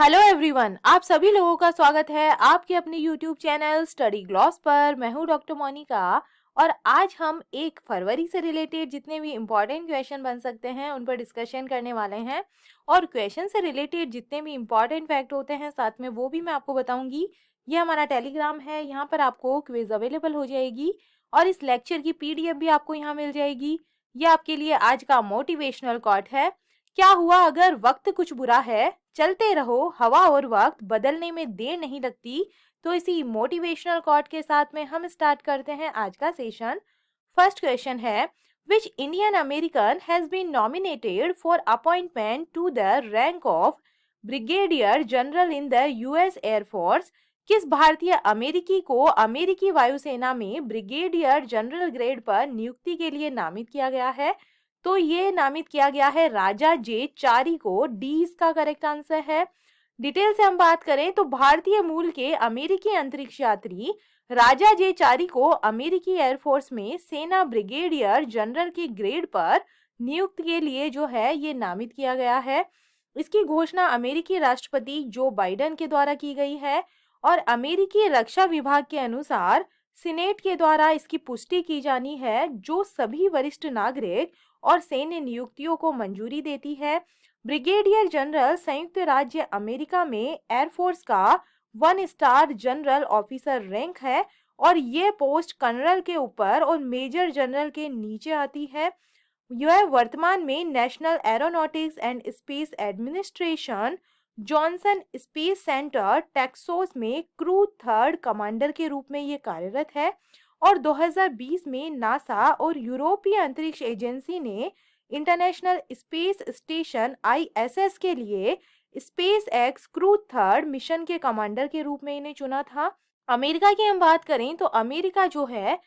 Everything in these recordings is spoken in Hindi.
हेलो एवरीवन, आप सभी लोगों का स्वागत है आपके अपने यूट्यूब चैनल स्टडी ग्लॉस पर। मैं हूं डॉक्टर मोनिका और आज हम 1 फरवरी से रिलेटेड जितने भी इम्पोर्टेंट क्वेश्चन बन सकते हैं उन पर डिस्कशन करने वाले हैं। और क्वेश्चन से रिलेटेड जितने भी इम्पोर्टेंट फैक्ट होते हैं साथ में वो भी मैं आपको बताऊंगी। ये हमारा टेलीग्राम है, यहाँ पर आपको क्विज अवेलेबल हो जाएगी और इस लेक्चर की पीडीएफ भी आपको यहाँ मिल जाएगी। ये आपके लिए आज का मोटिवेशनल कोट है। क्या हुआ अगर वक्त कुछ बुरा है, चलते रहो, हवा और वक्त बदलने में देर नहीं लगती। तो इसी मोटिवेशनल कोट के साथ में हम स्टार्ट करते हैं आज का सेशन। फर्स्ट क्वेश्चन है, which Indian American has been nominated for appointment to the rank of brigadier general in the US air force. किस भारतीय अमेरिकी को अमेरिकी वायुसेना में ब्रिगेडियर जनरल ग्रेड पर नियुक्ति के लिए नामित किया गया है? तो ये नामित किया गया है राजा जे चारी को। डी इसका करेक्ट आंसर है। डिटेल से हम बात करें तो भारतीय मूल के अमेरिकी अंतरिक्ष यात्री राजा जे चारी को अमेरिकी एयरफोर्स में सेना ब्रिगेडियर जनरल के ग्रेड पर नियुक्त के लिए जो है ये नामित किया गया है। इसकी घोषणा अमेरिकी राष्ट्रपति जो बाइडेन के द्वारा की गई है और अमेरिकी रक्षा विभाग के अनुसार सीनेट के द्वारा इसकी पुष्टि की जानी है, जो सभी वरिष्ठ नागरिक और सैन्य नियुक्तियों को मंजूरी देती है। ब्रिगेडियर जनरल संयुक्त राज्य अमेरिका में एयरफोर्स का 1 स्टार जनरल ऑफिसर रैंक है और ये पोस्ट कर्नल के ऊपर और मेजर जनरल के नीचे आती है। यह वर्तमान में national aeronautics and space administration Johnson space centre Texas में क्रू थर्ड कमांडर के रूप में ये कार्यरत है। और 2020 में नासा और यूरोपीय अंतरिक्ष एजेंसी ने इंटरनेशनल स्पेस स्टेशन आईएसएस के लिए space x crew third mission के कमांडर के रूप में इन्हें चुना था। अमेरिका की हम बात करें तो अमेरिका जो है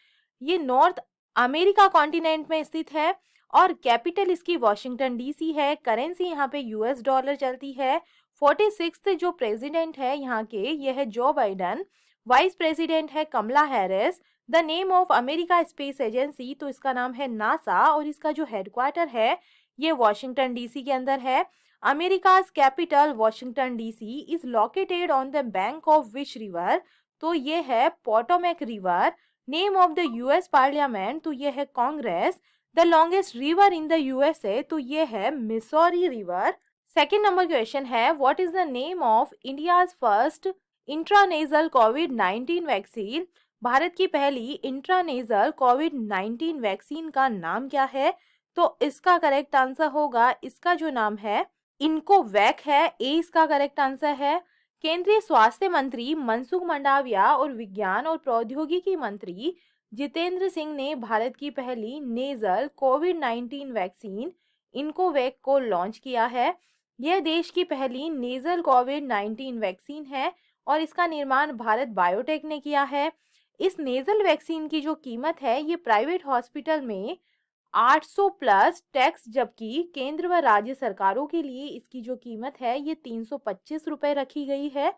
ये नॉर्थ अमेरिका कॉन्टिनेंट में स्थित है और कैपिटल इसकी वॉशिंगटन डीसी है। करेंसी यहाँ पे यूएस डॉलर चलती है। 46th जो प्रेसिडेंट है यहाँ के ये है जो बाइडेन। वाइस प्रेसिडेंट है Kamala Harris. The name of America space agency, तो इसका नाम है नासा और इसका जो हेडक्वार्टर है ये वॉशिंगटन डीसी के अंदर है। America's capital Washington DC is located on the bank of which river, तो ये है Potomac river. Name of the US parliament, तो ये है Congress. The longest river in the USA, तो ये है Missouri river. Second number question है, what is the name of India's first intranasal कोविड-19 वैक्सीन? भारत की पहली इंट्रानेजल कोविड-19 वैक्सीन का नाम क्या है? तो इसका करेक्ट आंसर होगा, इसका जो नाम है इनकोवैक है। ए इसका करेक्ट आंसर है। केंद्रीय स्वास्थ्य मंत्री मनसुख मंडाविया और विज्ञान और प्रौद्योगिकी मंत्री जितेंद्र सिंह ने भारत की पहली नेजल कोविड-19 वैक्सीन इनकोवैक को लॉन्च किया है। यह देश की पहली नेजल कोविड-19 वैक्सीन है और इसका निर्माण भारत बायोटेक ने किया है। इस नेजल वैक्सीन की जो कीमत है ये प्राइवेट हॉस्पिटल में 800 प्लस टैक्स, जबकि केंद्र व राज्य सरकारों के लिए इसकी जो कीमत है ये 325 रुपए रखी गई है।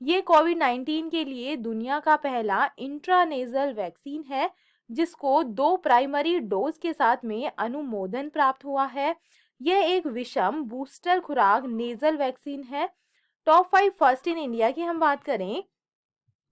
ये कोविड-19 के लिए दुनिया का पहला इंट्रानेजल वैक्सीन है जिसको 2 प्राइमरी डोज के साथ में अनुमोदन प्राप्त हुआ है। यह एक विषम बूस्टर खुराक नेजल वैक्सीन है। टॉप 5 फर्स्ट इन इंडिया की हम बात करें,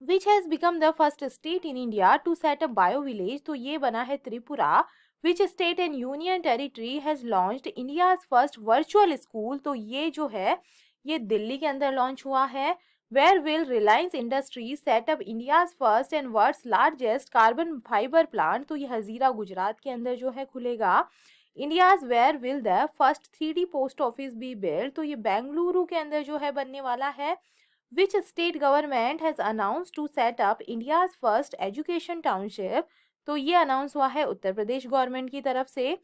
which has become the first state in India to set up bio village, तो ये बना है Tripura. Which state and union territory has launched India's first virtual school, तो ये जो है ये दिल्ली के अंदर लॉन्च हुआ है। Where will Reliance Industries set up India's first and world's largest carbon fibre plant, तो ये हजीरा गुजरात के अंदर जो है खुलेगा। India's where will the first 3D post office be build, तो ये बेंगलुरु के अंदर जो है बनने वाला है। Which state government has announced to set up India's first education township, तो ये अनाउंस हुआ है उत्तर प्रदेश गवर्नमेंट की तरफ से।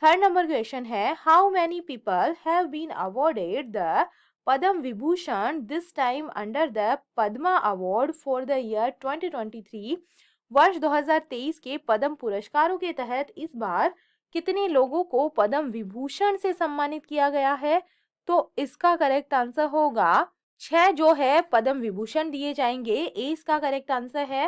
थर्ड नंबर क्वेश्चन है, how many people have been awarded the Padma Vibhushan this time under the Padma award for the year 2023? वर्ष 2023 के पद्म पुरस्कारों के तहत इस बार कितने लोगों को पद्म विभूषण से सम्मानित किया गया है? तो इसका करेक्ट आंसर होगा 6 जो है पद्म विभूषण दिए जाएंगे। ए इसका करेक्ट आंसर है।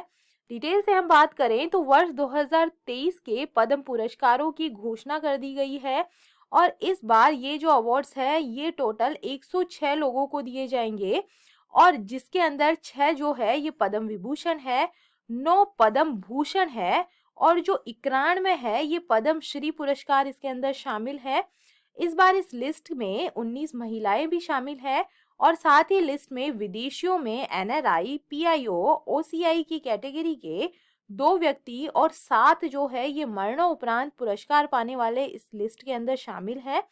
डिटेल से हम बात करें तो वर्ष 2023 के पद्म पुरस्कारों की घोषणा कर दी गई है और इस बार ये जो अवार्ड्स है ये टोटल 106 लोगों को दिए जाएंगे और जिसके अंदर 6 जो है ये पद्म विभूषण है, 9 पद्म भूषण है और जो 91 है ये पद्म श्री पुरस्कार इसके अंदर शामिल है। इस बार इस लिस्ट में 19 महिलाएं भी शामिल है और साथ ही लिस्ट में विदेशियों में एनआरआई, पीआईओ, ओसीआई की कैटेगरी के 2 व्यक्ति और 7 जो है ये मरणोपरांत पुरस्कार पाने वाले इस लिस्ट के अंदर शामिल है।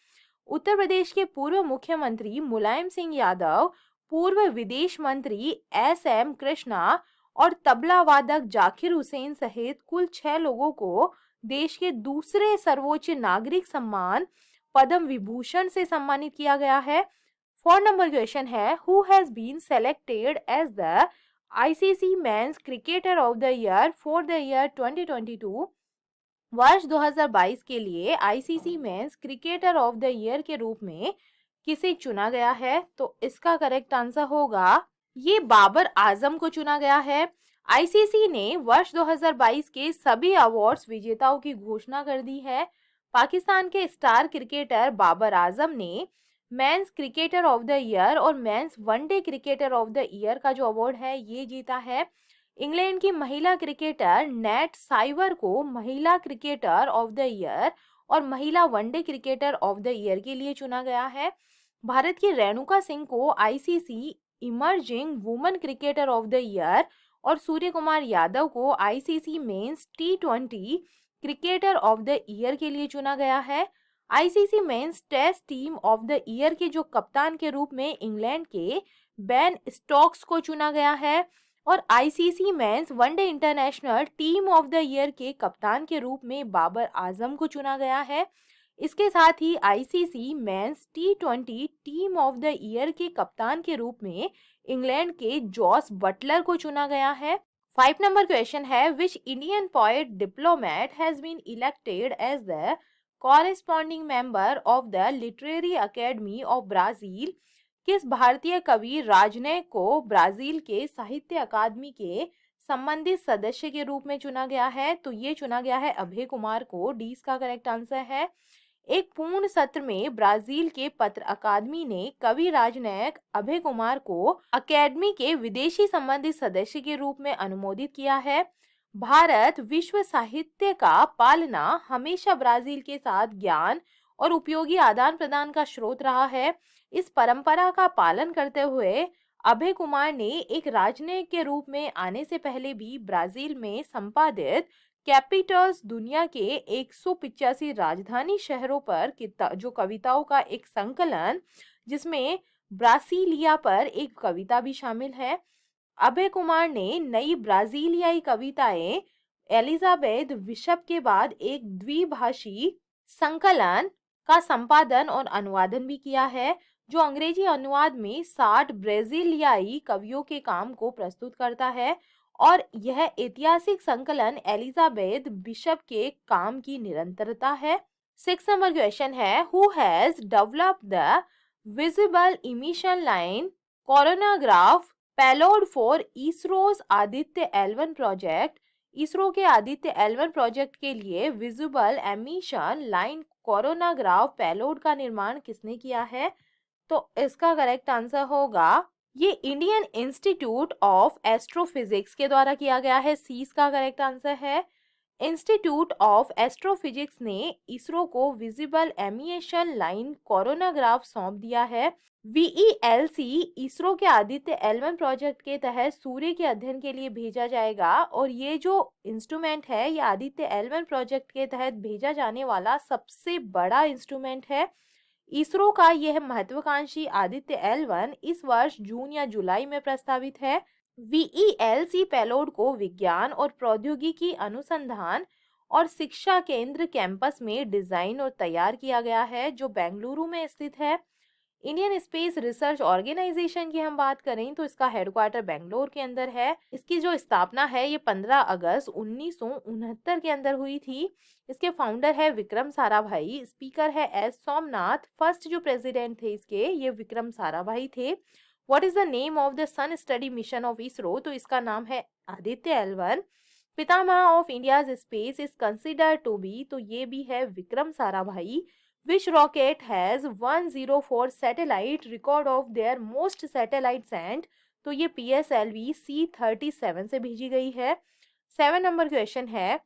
उत्तर प्रदेश के पूर्व मुख्यमंत्री मुलायम सिंह यादव, पूर्व विदेश मंत्री एस.एम. कृष्णा और तबला वादक जाकिर हुसैन सहित कुल 6 लोगों को देश के दूसरे सर्वोच्च नागरिक सम्मान पद्म विभूषण से सम्मानित किया गया है। 4 नंबर क्वेश्चन है, who has been selected as the ICC men's cricketer of the year for the year 2022। वर्ष 2022 के लिए ICC men's cricketer of the year के रूप में किसे चुना गया है? तो इसका करेक्ट आंसर होगा ये बाबर आजम को चुना गया है। आईसीसी ने वर्ष 2022 के सभी अवार्ड्स विजेताओं की घोषणा कर दी है। पाकिस्तान के स्टार क्रिकेटर बाबर आजम ने men's cricketer of the year और men's one day cricketer of the year का जो अवार्ड है ये जीता है। इंग्लैंड की महिला क्रिकेटर नेट साइवर को महिला क्रिकेटर ऑफ द ईयर और महिला one day cricketer of the year के लिए चुना गया है। भारत की रेणुका सिंह को ICC emerging women cricketer of the year और सूर्य कुमार यादव को आईसीसी मेंस टी20 क्रिकेटर ऑफ द ईयर के लिए चुना गया है। ICC men's test team of the year के जो कप्तान के रूप में इंग्लैंड के बेन स्टोक्स को चुना गया है और ICC men's one day international team of the year के कप्तान के रूप में बाबर आजम को चुना गया है। इसके साथ ही आईसीसी मेंस टी20 टीम ऑफ द ईयर के कप्तान के रूप में इंग्लैंड के जॉस बटलर को चुना गया है। 5 नंबर क्वेश्चन है, which Indian poet diplomat has been elected as the corresponding member of the literary academy of Brazil. किस भारतीय कवि राजनयिक को ब्राजील के साहित्य अकादमी के संबंधित सदस्य के रूप में चुना गया है? तो ये चुना गया है अभय कुमार को। डी इसका करेक्ट आंसर है। एक पूर्ण सत्र में ब्राजील के पत्र अकादमी ने कवि राजनयिक अभय कुमार को अकेडमी के विदेशी संबंधित सदस्य के रूप में अनुमोदित किया है। भारत विश्व साहित्य का पालना हमेशा ब्राजील के साथ ज्ञान और उपयोगी आदान प्रदान का स्रोत रहा है। इस परंपरा का पालन करते हुए अभय कुमार ने एक राजनयिक के रूप में आने से पहले भी ब्राजील में संपादित कैपिटल्स दुनिया के 185 राजधानी शहरों पर जो कविताओं का एक संकलन जिसमें ब्रासीलिया पर एक कविता भी शामिल है। अभय कुमार ने नई ब्राजीलियाई कविताएं एलिजाबेथ बिशप के बाद एक द्विभाषी संकलन का संपादन और अनुवादन भी किया है जो अंग्रेजी अनुवाद में 60 ब्राजीलियाई कवियों के काम को प्रस्तुत करता है और यह ऐतिहासिक संकलन एलिजाबेथ बिशप के काम की निरंतरता है। 6 नंबर क्वेश्चन है, who has developed the visible emission line coronagraph payload for ISRO's Aditya L1 project. ISRO के आदित्य L1 प्रोजेक्ट के लिए visible emission line coronagraph payload का निर्माण किसने किया है? तो इसका करेक्ट आंसर होगा ये इंडियन इंस्टीट्यूट ऑफ एस्ट्रोफिजिक्स के द्वारा किया गया है। सी इसका करेक्ट आंसर है। इंस्टीट्यूट ऑफ एस्ट्रोफिजिक्स ने इसरो को विजिबल एमिशन लाइन कोरोनाग्राफ सौंप दिया है। वीईएलसी इसरो के आदित्य L1 प्रोजेक्ट के तहत सूर्य के अध्ययन के लिए भेजा जाएगा और ये जो इंस्ट्रूमेंट है ये आदित्य L1 प्रोजेक्ट के तहत भेजा जाने वाला सबसे बड़ा इंस्ट्रूमेंट है। इसरो का यह महत्वाकांक्षी आदित्य L1 इस वर्ष जून या जुलाई में प्रस्तावित है। वीईएलसी पेलोड को विज्ञान और प्रौद्योगिकी अनुसंधान और शिक्षा केंद्र कैंपस में डिजाइन और तैयार किया गया है जो बेंगलुरु में स्थित है। इंडियन स्पेस रिसर्च ऑर्गेनाइजेशन की हम बात करें तो इसका हेडक्वार्टर बेंगलोर के अंदर है। इसकी जो स्थापना है ये 15 अगस्त 1969 के अंदर हुई थी। इसके फाउंडर है विक्रम साराभाई, स्पीकर है एस सोमनाथ, फर्स्ट जो प्रेसिडेंट थे इसके ये विक्रम साराभाई थे। What is the name of the sun study mission of ISRO? तो इसका नाम है आदित्य L1। पितामह of India's space is considered to be, तो ये भी है Vikram Sarabhai. Which rocket has 104 satellite record of their most satellite sent? तो ये PSLV C-37 से भेजी गई है। 7 नंबर क्वेश्चन है,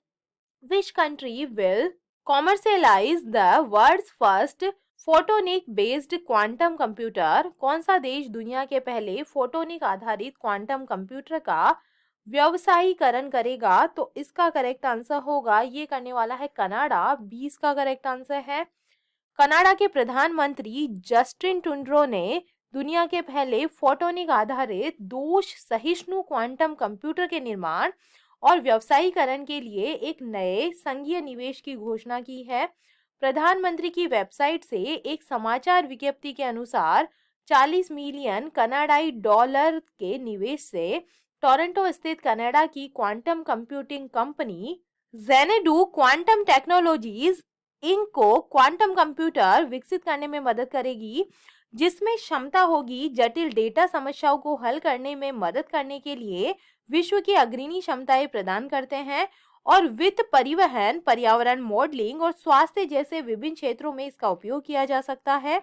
Which country will commercialize the world's first photonic based quantum computer? कौन सा देश दुनिया के पहले फोटोनिक आधारित क्वांटम कंप्यूटर का व्यवसायीकरण करेगा? तो इसका करेक्ट आंसर होगा, ये करने वाला है कनाडा। 20 का करेक्ट आंसर है। कनाडा के प्रधानमंत्री जस्टिन ट्रूडो ने दुनिया के पहले फोटोनिक आधारित दोष सहिष्णु क्वांटम कंप्यूटर के निर्माण और व्यवसायीकरण के लिए एक नए संघीय निवेश की घोषणा की है। प्रधानमंत्री की वेबसाइट से एक समाचार विज्ञप्ति के अनुसार 40 मिलियन कनाडाई डॉलर के निवेश से टोरंटो स्थित कनाडा की quantum computing company Xanadu quantum technologies Inc को क्वांटम कंप्यूटर विकसित करने में मदद करेगी, जिसमें क्षमता होगी जटिल डेटा समस्याओं को हल करने में मदद करने के लिए विश्व की अग्रणी क्षमताएं प्रदान करते हैं और वित्त, परिवहन, पर्यावरण, मॉडलिंग और स्वास्थ्य जैसे विभिन्न क्षेत्रों में इसका उपयोग किया जा सकता है।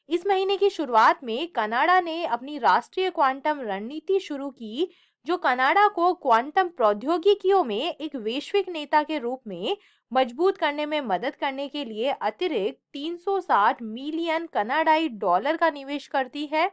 इस महीने की शुरुआत में कनाडा ने अपनी राष्ट्रीय क्वांटम रणनीति शुरू की, जो कनाडा को क्वांटम प्रौद्योगिकियों में एक वैश्विक नेता के रूप में मजबूत करने में मदद करने के लिए अतिरिक्त 360 मिलियन कनाडाई डॉलर का निवेश करती है।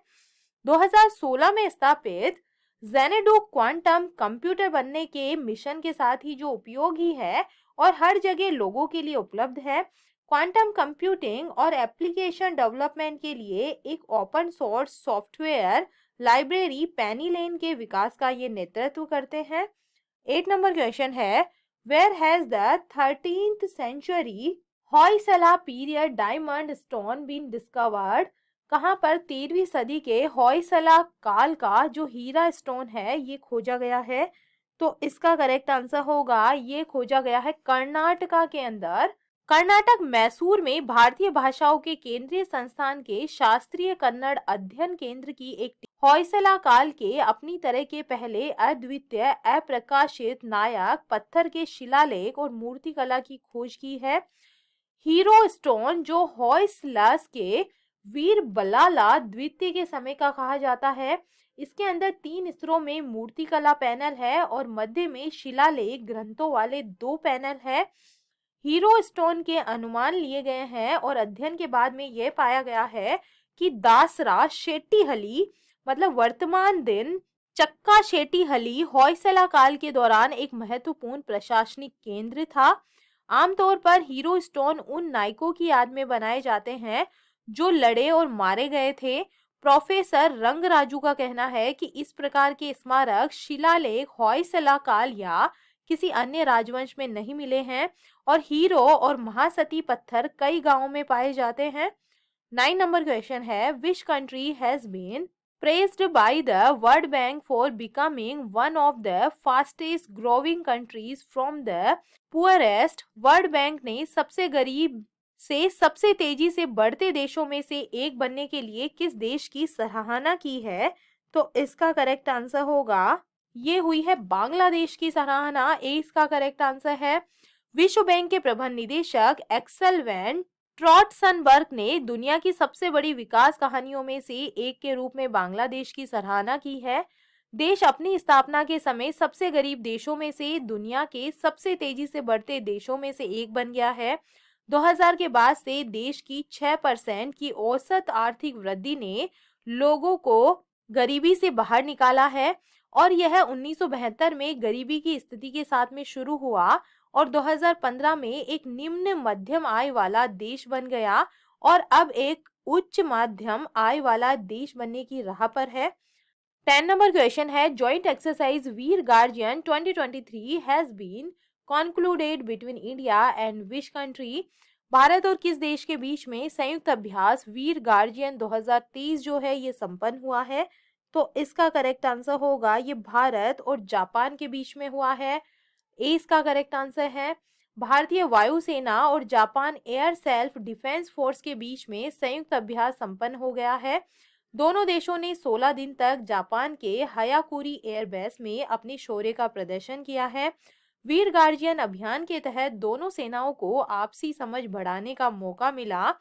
2016 में स्थापित ज़ेनेडू क्वांटम कंप्यूटर बनने के मिशन के साथ ही जो उपयोगी है और हर जगह लोगों के लिए उपलब्ध है। क्वांटम कंप्यूटिंग और एप्लीकेशन डेवलपमेंट के लिए एक open source software library PennyLane के विकास का ये नेतृत्व करते हैं। 8 नंबर क्वेश्चन है, where has the 13th century Hoysala period diamond stone been discovered? कहाँ पर 13वीं सदी के हॉयसला काल का जो हीरा स्टोन है ये खोजा गया है? तो इसका करेक्ट आंसर होगा, ये खोजा गया है कर्नाटका के अंदर। कर्नाटक मैसूर में भारतीय भाषाओं के केंद्रीय संस्थान के शास्त्रीय कन्नड़ अध्ययन केंद्र की एक टीम हॉयसला काल के अपनी तरह के पहले अद्वितीय अप्रकाशित नायक पत्थर के शिलालेख और मूर्तिकला की खोज की है। हीरो स्टोन जो हॉयसलस के वीर बलाला द्वितीय के समय का कहा जाता है। इसके अंदर 3 स्तरों में मूर्तिकला पैनल है और मध्य में शिलालेख ग्रंथों वाले 2 पैनल है। हीरो स्टोन के अनुमान लिए गए हैं और अध्ययन के बाद में यह पाया गया है कि दासरा शेट्टीहली मतलब वर्तमान दिन चक्का शेट्टीहली हॉयसला काल के दौरान एक महत्वपूर्ण प्रशासनिक केंद्र था। आमतौर पर हीरो स्टोन उन नायकों की याद में बनाए जाते हैं जो लड़े और मारे गए थे। प्रोफेसर रंगराजू का कहना है कि इस प्रकार के स्मारक शिलालेख हॉयसला काल या किसी अन्य राजवंश में नहीं मिले हैं और हीरो और महासती पत्थर कई गांवों में पाए जाते हैं। 9 नंबर क्वेश्चन है, which country has been praised by the World Bank for becoming one of the fastest growing countries from the poorest? World bank ने सबसे गरीब से सबसे तेजी से बढ़ते देशों में से एक बनने के लिए किस देश की सराहना की है? तो इसका करेक्ट आंसर होगा, ये हुई है बांग्लादेश की सराहना। इसका करेक्ट आंसर है। विश्व बैंक के प्रबंध निदेशक एक्सेल वैन ट्रॉटसनबर्ग ने दुनिया की सबसे बड़ी विकास कहानियों में से एक के रूप में बांग्लादेश की सराहना की है। देश अपनी स्थापना के समय सबसे गरीब देशों में से दुनिया के सबसे तेजी से बढ़ते देशों में से एक बन गया है। 2000 के बाद से देश की 6% की औसत आर्थिक वृद्धि ने लोगों को गरीबी से बाहर निकाला है और यह 1972 में गरीबी की स्थिति के साथ में शुरू हुआ और 2015 में एक निम्न मध्यम आय वाला देश बन गया और अब एक उच्च मध्यम आय वाला देश बनने की राह पर है। 10 नंबर क्वेश्चन है, joint exercise Veer Guardian 2023 has been concluded between India and which country? भारत और किस देश के बीच में संयुक्त अभ्यास वीर गार्जियन 2023 जो है ये संपन्न हुआ है? तो इसका करेक्ट आंसर होगा, ये भारत और जापान के बीच में हुआ है। इसका करेक्ट आंसर है। भारतीय वायुसेना और Japan air self defence force के बीच में संयुक्त अभ्यास संपन्न हो गया है। दोनों देशों ने 16 दिन तक जापान के हयाकुरी एयरबेस में अपने शौर्य का प्रदर्शन किया है। वीर गार्जियन अभियान के तहत दोनों सेनाओं को आपसी समझ बढ़ाने का मौका मिला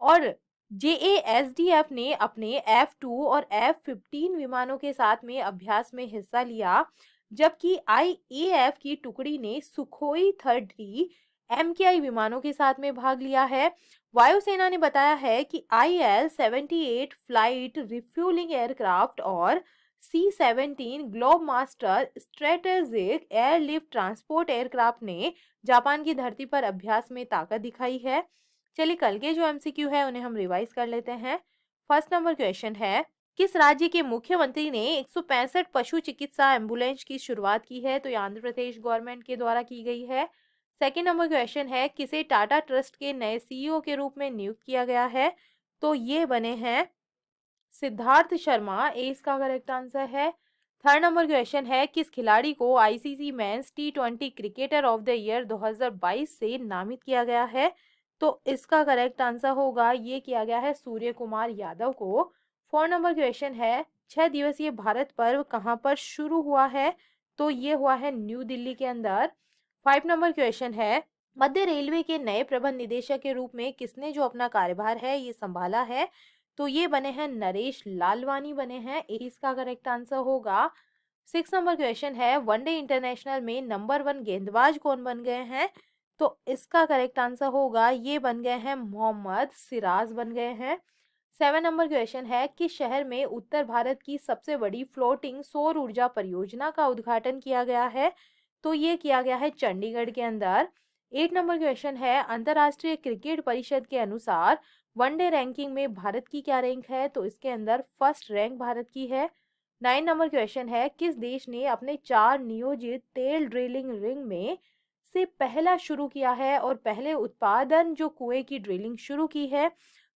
और जेएएसडीएफ ने अपने F-2 और F-15 विमानों के साथ में अभ्यास में हिस्सा लिया, जबकि आईएएफ की टुकड़ी ने सुखोई 30 MKI विमानों के साथ में भाग लिया है। वायुसेना ने बताया है कि IL-78 फ्लाइट रिफ्यूलिंग एयरक्राफ्ट और C-17 globe master strategic airlift transport aircraft ने जापान की धरती पर अभ्यास में ताकत दिखाई है। चलिए कल के जो एमसीक्यू है उन्हें हम रिवाइज कर लेते हैं। फर्स्ट नंबर क्वेश्चन है, किस राज्य के मुख्यमंत्री ने 165 पशु चिकित्सा एम्बुलेंस की शुरुआत की है? तो ये आंध्र प्रदेश गवर्नमेंट के द्वारा की गई है। सेकेंड नंबर क्वेश्चन है, किसे टाटा ट्रस्ट के नए सीईओ के रूप में नियुक्त किया गया है? तो ये बने हैं सिद्धार्थ शर्मा, ए इसका करेक्ट आंसर है। थर्ड नंबर क्वेश्चन है, किस खिलाड़ी को ICC mains T20 cricketer of the year 2022 से नामित किया गया है? तो इसका करेक्ट आंसर होगा, ये किया गया है सूर्य कुमार यादव को। फोर नंबर क्वेश्चन है, 6 दिवसीय भारत पर्व कहाँ पर शुरू हुआ है? तो ये हुआ है न्यू दिल्ली के अंदर। फाइव नंबर क्वेश्चन है, मध्य रेलवे के नए प्रबंध निदेशक के रूप में किसने जो अपना कार्यभार है ये संभाला है? तो ये बने हैं नरेश लालवानी बने हैं, इसका करेक्ट आंसर होगा। सिक्स नंबर क्वेश्चन है, वनडे इंटरनेशनल में नंबर 1 गेंदबाज कौन बन गए हैं? तो इसका करेक्ट आंसर होगा, ये बन गए हैं मोहम्मद सिराज बन गए हैं। सेवन नंबर क्वेश्चन है, किस शहर में उत्तर भारत की सबसे बड़ी फ्लोटिंग सौर ऊर्जा परियोजना का उद्घाटन किया गया है? तो ये किया गया है चंडीगढ़ के अंदर। एट नंबर क्वेश्चन है, अंतर्राष्ट्रीय क्रिकेट परिषद के अनुसार वनडे रैंकिंग में भारत की क्या रैंक है? तो इसके अंदर फर्स्ट रैंक भारत की है। नाइन नंबर क्वेश्चन है, किस देश ने अपने 4 नियोजित तेल ड्रिलिंग रिंग में से पहला शुरू किया है और पहले उत्पादन जो कुएं की ड्रिलिंग शुरू की है?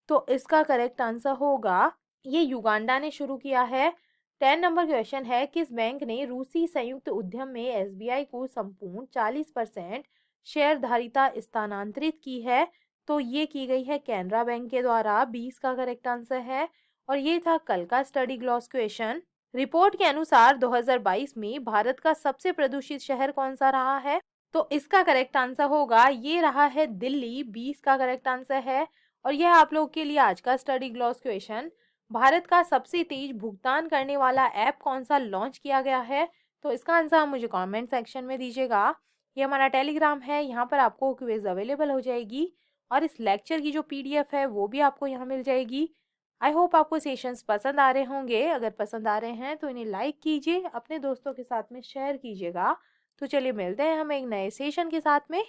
तो इसका करेक्ट आंसर होगा, ये युगांडा ने शुरू किया है। 10 नंबर क्वेश्चन है, किस बैंक ने रूसी संयुक्त उद्यम में एसबीआई को संपूर्ण 40% शेयरधारिता स्थानांतरित की है? तो ये की गई है कैनरा बैंक के द्वारा। 20 का करेक्ट आंसर है। और ये था कल का स्टडी ग्लॉस क्वेश्चन। रिपोर्ट के अनुसार 2022 में भारत का सबसे प्रदूषित शहर कौन सा रहा है? तो इसका करेक्ट आंसर होगा, ये रहा है दिल्ली। 20 का करेक्ट आंसर है। और यह आप लोग के लिए आज का स्टडी ग्लॉस क्वेश्चन। भारत का सबसे तेज भुगतान करने वाला ऐप कौन सा लॉन्च किया गया है? तो इसका आंसर आप मुझे कमेंट सेक्शन में दीजिएगा। ये हमारा टेलीग्राम है, यहाँ पर आपको क्विज अवेलेबल हो जाएगी और इस लेक्चर की जो पीडीएफ है वो भी आपको यहाँ मिल जाएगी। आई होप आपको सेशंस पसंद आ रहे होंगे। अगर पसंद आ रहे हैं तो इन्हें लाइक कीजिए, अपने दोस्तों के साथ में शेयर कीजिएगा। तो चलिए मिलते हैं हम एक नए सेशन के साथ में।